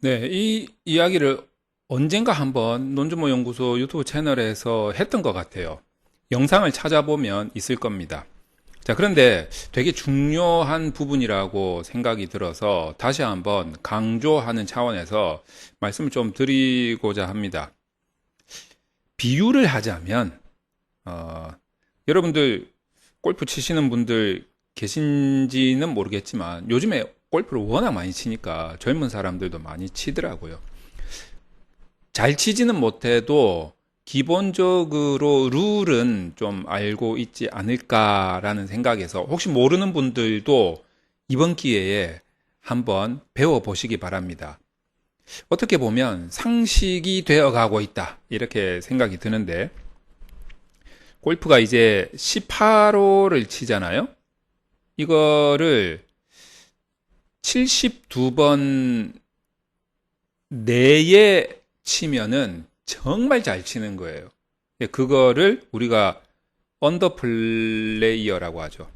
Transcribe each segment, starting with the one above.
네, 이 이야기를 언젠가 한번 논주모 연구소 유튜브 채널에서 했던 것 같아요. 영상을 찾아보면 있을 겁니다. 자, 그런데 되게 중요한 부분이라고 생각이 들어서 다시 한번 강조하는 차원에서 말씀을 좀 드리고자 합니다. 비유를 하자면, 어, 여러분들 골프 치시는 분들 계신지는 모르겠지만 요즘에 골프를 워낙 많이 치니까 젊은 사람들도 많이 치더라고요. 잘 치지는 못해도 기본적으로 룰은 좀 알고 있지 않을까라는 생각에서 혹시 모르는 분들도 이번 기회에 한번 배워보시기 바랍니다. 어떻게 보면 상식이 되어 가고 있다. 이렇게 생각이 드는데, 골프가 이제 18호를 치잖아요? 이거를 72번 내에 치면은 정말 잘 치는 거예요. 그거를 우리가 언더 플레이어라고 하죠.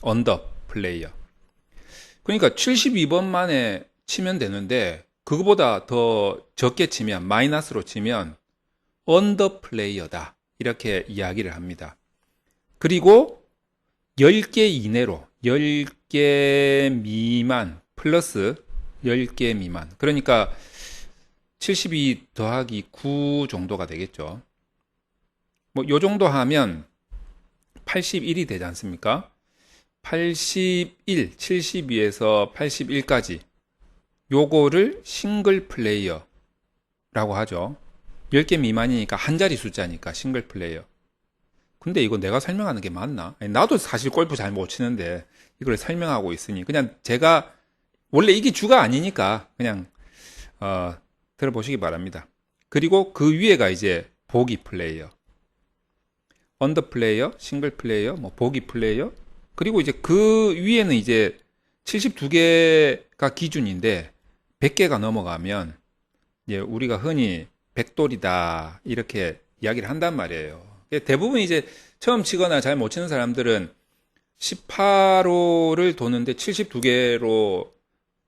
언더 플레이어. 그러니까 72번 만에 치면 되는데 그거보다 더 적게 치면 마이너스로 치면 언더 플레이어다. 이렇게 이야기를 합니다. 그리고 10개 이내로 10개 미만 플러스 10개 미만. 그러니까 72 더하기 9 정도가 되겠죠. 뭐, 요 정도 하면 81이 되지 않습니까? 81, 72에서 81까지. 요거를 싱글 플레이어라고 하죠. 10개 미만이니까 한 자리 숫자니까 싱글 플레이어. 근데 이거 내가 설명하는 게 맞나? 아니, 나도 사실 골프 잘 못 치는데 이걸 설명하고 있으니 그냥 제가 원래 이게 주가 아니니까 그냥 어, 들어보시기 바랍니다. 그리고 그 위에가 이제 보기 플레이어, 언더 플레이어, 싱글 플레이어, 뭐 보기 플레이어, 그리고 이제 그 위에는 이제 72개가 기준인데 100개가 넘어가면 이제 우리가 흔히 백돌이다 이렇게 이야기를 한단 말이에요. 대부분 이제 처음 치거나 잘 못 치는 사람들은 18호를 도는데 72개로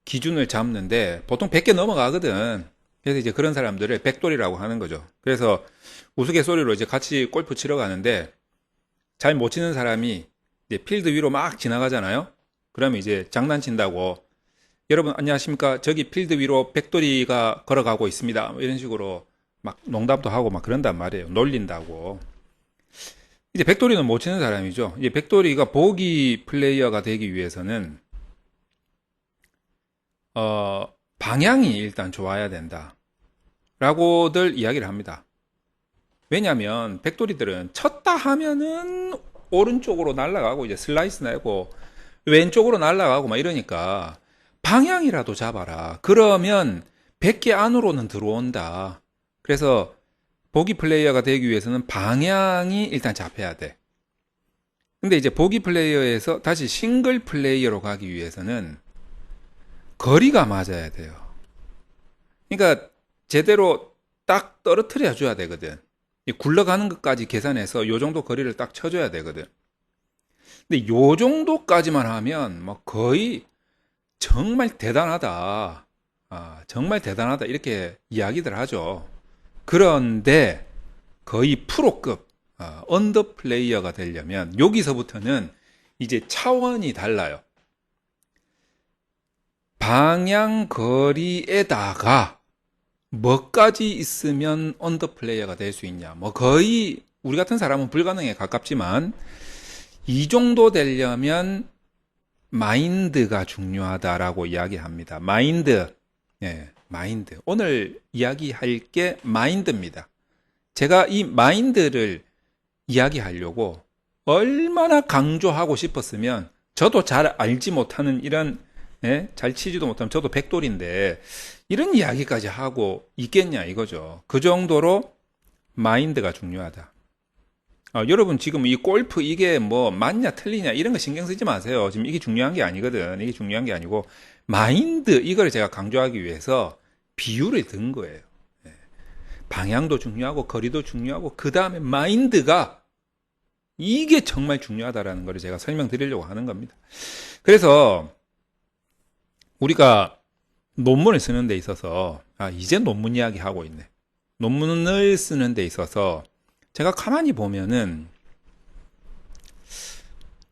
기준을 잡는데 보통 100개 넘어가거든. 그래서 이제 그런 사람들을 백돌이라고 하는 거죠. 그래서 우스갯소리로 이제 같이 골프 치러 가는데 잘 못 치는 사람이 이제 필드 위로 막 지나가잖아요. 그러면 이제 장난친다고 여러분 안녕하십니까? 저기 필드 위로 백돌이가 걸어가고 있습니다. 뭐 이런 식으로 막 농담도 하고 막 그런단 말이에요. 놀린다고. 이제 백돌이는 못 치는 사람이죠. 이제 백돌이가 보기 플레이어가 되기 위해서는 방향이 일단 좋아야 된다. 라고들 이야기를 합니다. 왜냐하면 백돌이들은 쳤다 하면은 오른쪽으로 날아가고 이제 슬라이스 내고 왼쪽으로 날아가고 막 이러니까 방향이라도 잡아라. 그러면 100개 안으로는 들어온다. 그래서 보기 플레이어가 되기 위해서는 방향이 일단 잡혀야 돼. 근데 이제 보기 플레이어에서 다시 싱글 플레이어로 가기 위해서는 거리가 맞아야 돼요. 그러니까 제대로 딱 떨어뜨려 줘야 되거든. 굴러가는 것까지 계산해서 요 정도 거리를 딱 쳐줘야 되거든. 근데 요 정도까지만 하면 뭐 거의 정말 대단하다. 아, 정말 대단하다. 이렇게 이야기들 하죠. 그런데 거의 프로급 언더 플레이어가 되려면 여기서부터는 이제 차원이 달라요. 방향 거리에다가 뭐까지 있으면 언더 플레이어가 될 수 있냐. 뭐 거의 우리 같은 사람은 불가능에 가깝지만 이 정도 되려면 마인드가 중요하다라고 이야기합니다. 마인드. 예, 마인드. 오늘 이야기할 게 마인드입니다. 제가 이 마인드를 이야기하려고 얼마나 강조하고 싶었으면 저도 잘 알지 못하는 이런 잘 치지도 못하면 저도 백돌인데 이런 이야기까지 하고 있겠냐 이거죠. 그 정도로 마인드가 중요하다. 여러분 지금 이 골프 이게 뭐 맞냐 틀리냐 이런 거 신경 쓰지 마세요. 지금 이게 중요한 게 아니거든. 이게 중요한 게 아니고 마인드 이걸 제가 강조하기 위해서 비유를 든 거예요. 방향도 중요하고 거리도 중요하고 그 다음에 마인드가 이게 정말 중요하다라는 걸 제가 설명드리려고 하는 겁니다. 그래서 우리가 논문을 쓰는 데 있어서, 이제 논문 이야기 하고 있네. 논문을 쓰는 데 있어서 제가 가만히 보면은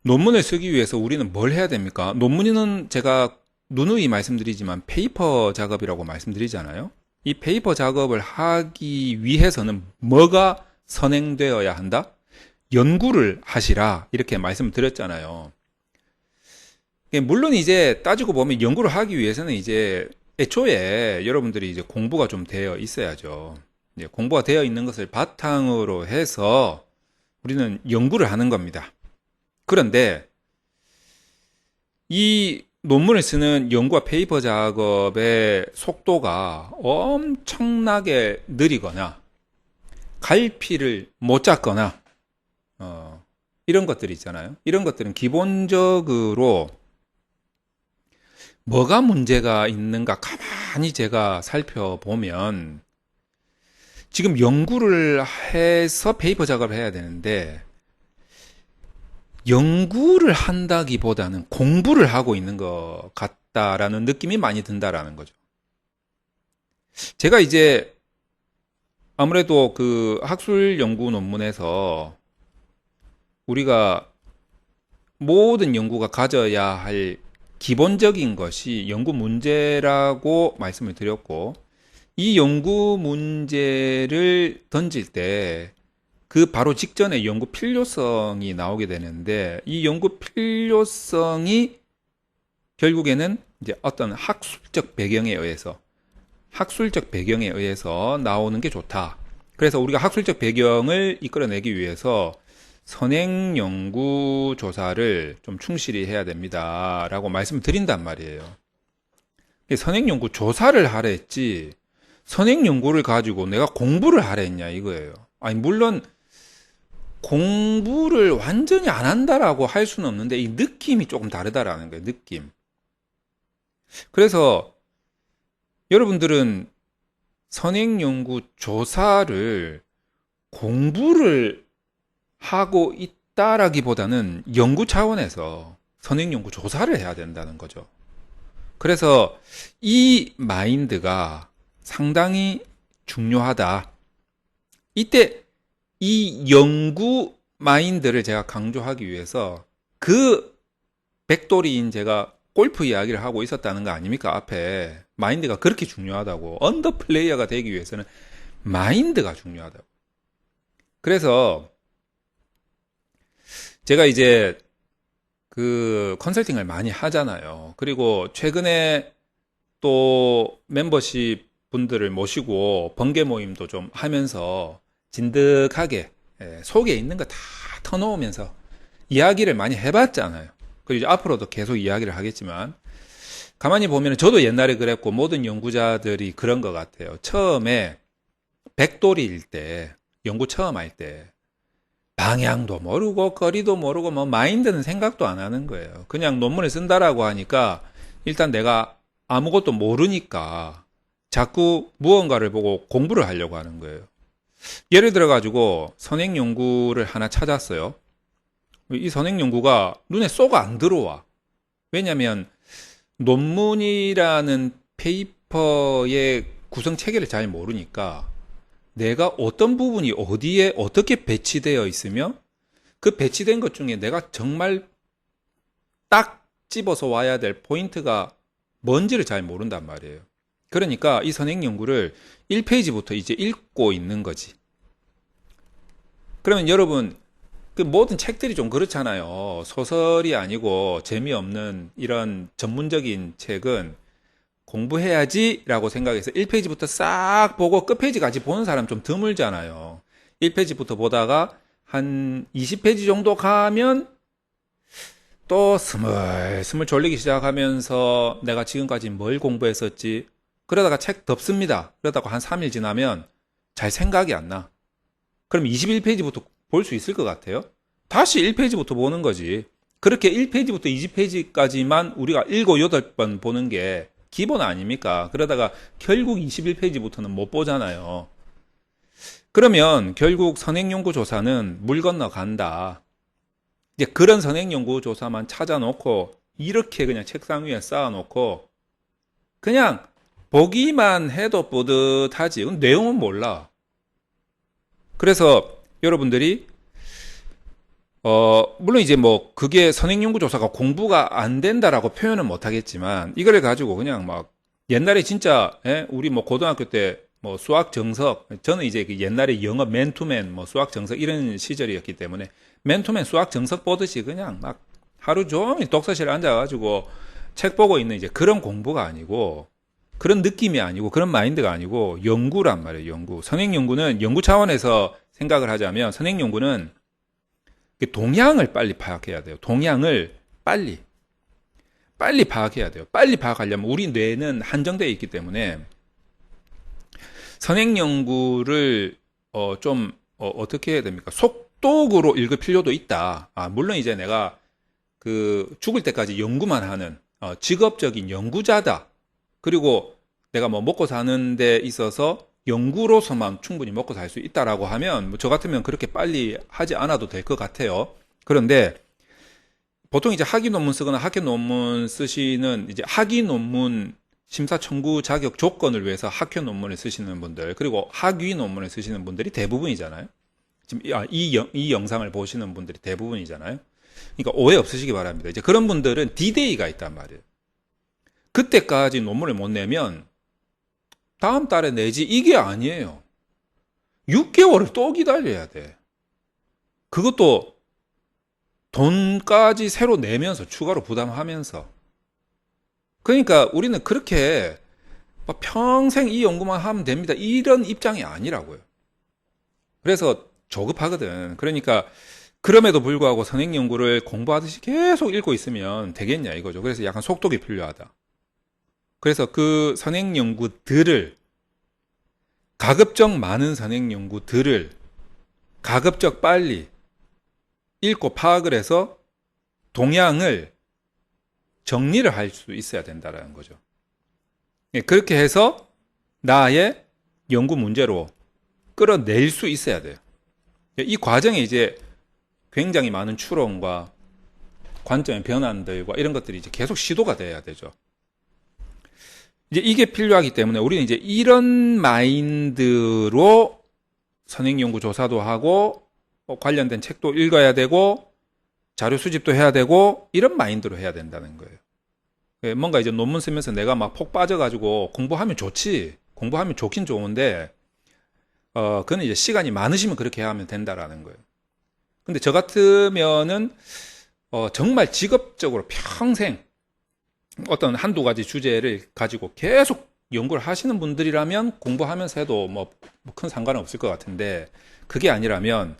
논문을 쓰기 위해서 우리는 뭘 해야 됩니까? 논문은 제가 누누이 말씀드리지만 페이퍼 작업이라고 말씀드리잖아요. 이 페이퍼 작업을 하기 위해서는 뭐가 선행되어야 한다? 연구를 하시라 이렇게 말씀을 드렸잖아요. 물론 이제 따지고 보면 연구를 하기 위해서는 이제 애초에 여러분들이 이제 공부가 좀 되어 있어야죠. 이제 공부가 되어 있는 것을 바탕으로 해서 우리는 연구를 하는 겁니다. 그런데 이 논문을 쓰는 연구와 페이퍼 작업의 속도가 엄청나게 느리거나 갈피를 못 잡거나 이런 것들이 있잖아요. 이런 것들은 기본적으로 뭐가 문제가 있는가 가만히 제가 살펴보면 지금 연구를 해서 페이퍼 작업을 해야 되는데 연구를 한다기보다는 공부를 하고 있는 것 같다라는 느낌이 많이 든다라는 거죠. 제가 이제 아무래도 그 학술 연구 논문에서 우리가 모든 연구가 가져야 할 기본적인 것이 연구 문제라고 말씀을 드렸고, 이 연구 문제를 던질 때 그 바로 직전에 연구 필요성이 나오게 되는데, 이 연구 필요성이 결국에는 이제 어떤 학술적 배경에 의해서 나오는 게 좋다. 그래서 우리가 학술적 배경을 이끌어내기 위해서 선행 연구 조사를 좀 충실히 해야 됩니다. 라고 말씀을 드린단 말이에요. 선행 연구 조사를 하라 했지, 선행 연구를 가지고 내가 공부를 하라 했냐 이거예요. 아니, 물론 공부를 완전히 안 한다라고 할 수는 없는데 이 느낌이 조금 다르다라는 거예요. 느낌. 그래서 여러분들은 선행연구 조사를 공부를 하고 있다라기보다는 연구 차원에서 선행연구 조사를 해야 된다는 거죠. 그래서 이 마인드가 상당히 중요하다. 이때 이 연구 마인드를 제가 강조하기 위해서 그 백돌이인 제가 골프 이야기를 하고 있었다는 거 아닙니까? 앞에 마인드가 그렇게 중요하다고. 언더 플레이어가 되기 위해서는 마인드가 중요하다고. 그래서 제가 이제 그 컨설팅을 많이 하잖아요. 그리고 최근에 또 멤버십 분들을 모시고 번개 모임도 좀 하면서 진득하게 속에 있는 거 다 터놓으면서 이야기를 많이 해봤잖아요. 그리고 이제 앞으로도 계속 이야기를 하겠지만, 가만히 보면 저도 옛날에 그랬고 모든 연구자들이 그런 것 같아요. 처음에 백돌이일 때, 연구 처음 할 때 방향도 모르고 거리도 모르고 뭐 마인드는 생각도 안 하는 거예요. 그냥 논문을 쓴다라고 하니까 일단 내가 아무것도 모르니까 자꾸 무언가를 보고 공부를 하려고 하는 거예요. 예를 들어 가지고 선행 연구를 하나 찾았어요. 이 선행 연구가 눈에 쏙 안 들어와. 왜냐하면 논문이라는 페이퍼의 구성 체계를 잘 모르니까 내가 어떤 부분이 어디에 어떻게 배치되어 있으며 그 배치된 것 중에 내가 정말 딱 집어서 와야 될 포인트가 뭔지를 잘 모른단 말이에요. 그러니까 이 선행 연구를 1페이지부터 이제 읽고 있는 거지. 그러면 여러분, 그 모든 책들이 좀 그렇잖아요. 소설이 아니고 재미없는 이런 전문적인 책은 공부해야지 라고 생각해서 1페이지부터 싹 보고 끝페이지까지 보는 사람 좀 드물잖아요. 1페이지부터 보다가 한 20페이지 정도 가면 또 스물스물 졸리기 시작하면서 내가 지금까지 뭘 공부했었지? 그러다가 책 덮습니다. 그러다가 한 3일 지나면 잘 생각이 안 나. 그럼 21페이지부터 볼 수 있을 것 같아요? 다시 1페이지부터 보는 거지. 그렇게 1페이지부터 20페이지까지만 우리가 7, 8번 보는 게 기본 아닙니까? 그러다가 결국 21페이지부터는 못 보잖아요. 그러면 결국 선행연구조사는 물 건너 간다. 이제 그런 선행연구조사만 찾아놓고 이렇게 그냥 책상 위에 쌓아놓고 그냥 보기만 해도 뿌듯하지. 내용은 몰라. 그래서 여러분들이 물론 이제 뭐 그게 선행연구조사가 공부가 안 된다라고 표현은 못 하겠지만 이걸 가지고 그냥 막 옛날에 진짜 우리 뭐 고등학교 때 뭐 수학 정석, 저는 이제 그 옛날에 영어 맨투맨 뭐 수학 정석 이런 시절이었기 때문에 맨투맨 수학 정석 보듯이 그냥 막 하루 종일 독서실에 앉아가지고 책 보고 있는 이제 그런 공부가 아니고 그런 느낌이 아니고 그런 마인드가 아니고 연구란 말이에요. 연구. 선행연구는 연구 차원에서 생각을 하자면 선행연구는 동향을 빨리 파악해야 돼요. 동향을 빨리 파악해야 돼요. 빨리 파악하려면 우리 뇌는 한정되어 있기 때문에 선행연구를 어떻게 해야 됩니까? 속독으로 읽을 필요도 있다. 물론 이제 내가 그 죽을 때까지 연구만 하는 직업적인 연구자다. 그리고 내가 뭐 먹고 사는 데 있어서 연구로서만 충분히 먹고 살 수 있다라고 하면 뭐저 같으면 그렇게 빨리 하지 않아도 될 것 같아요. 그런데 보통 이제 학위 논문 쓰거나 학회 논문 쓰시는 이제 학위 논문 심사 청구 자격 조건을 위해서 학회 논문을 쓰시는 분들 그리고 학위 논문을 쓰시는 분들이 대부분이잖아요. 지금 이 영상을 보시는 분들이 대부분이잖아요. 그러니까 오해 없으시기 바랍니다. 이제 그런 분들은 D-Day가 있단 말이에요. 그때까지 논문을 못 내면 다음 달에 내지 이게 아니에요. 6개월을 또 기다려야 돼. 그것도 돈까지 새로 내면서 추가로 부담하면서. 그러니까 우리는 그렇게 평생 이 연구만 하면 됩니다. 이런 입장이 아니라고요. 그래서 조급하거든. 그러니까 그럼에도 불구하고 선행연구를 공부하듯이 계속 읽고 있으면 되겠냐 이거죠. 그래서 약간 속독이 필요하다. 그래서 그 선행연구들을 가급적 많은 선행연구들을 가급적 빨리 읽고 파악을 해서 동향을 정리를 할 수 있어야 된다는 거죠. 그렇게 해서 나의 연구 문제로 끌어낼 수 있어야 돼요. 이 과정에 이제 굉장히 많은 추론과 관점의 변환들과 이런 것들이 이제 계속 시도가 돼야 되죠. 이제 이게 필요하기 때문에 우리는 이제 이런 마인드로 선행연구 조사도 하고 관련된 책도 읽어야 되고 자료 수집도 해야 되고 이런 마인드로 해야 된다는 거예요. 뭔가 이제 논문 쓰면서 내가 막 폭 빠져가지고 공부하면 좋지. 공부하면 좋긴 좋은데 그건 이제 시간이 많으시면 그렇게 하면 된다라는 거예요. 근데 저 같으면은 정말 직업적으로 평생 어떤 한두 가지 주제를 가지고 계속 연구를 하시는 분들이라면 공부하면서 해도 뭐 큰 상관은 없을 것 같은데 그게 아니라면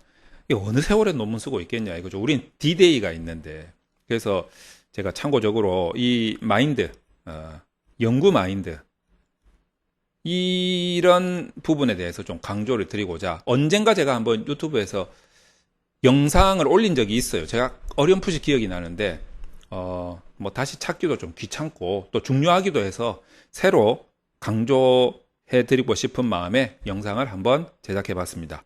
어느 세월에 논문 쓰고 있겠냐 이거죠. 우린 D-Day가 있는데. 그래서 제가 참고적으로 이 마인드, 연구 마인드 이런 부분에 대해서 좀 강조를 드리고자 언젠가 제가 한번 유튜브에서 영상을 올린 적이 있어요. 제가 어렴풋이 기억이 나는데 뭐 다시 찾기도 좀 귀찮고 또 중요하기도 해서 새로 강조해 드리고 싶은 마음에 영상을 한번 제작해 봤습니다.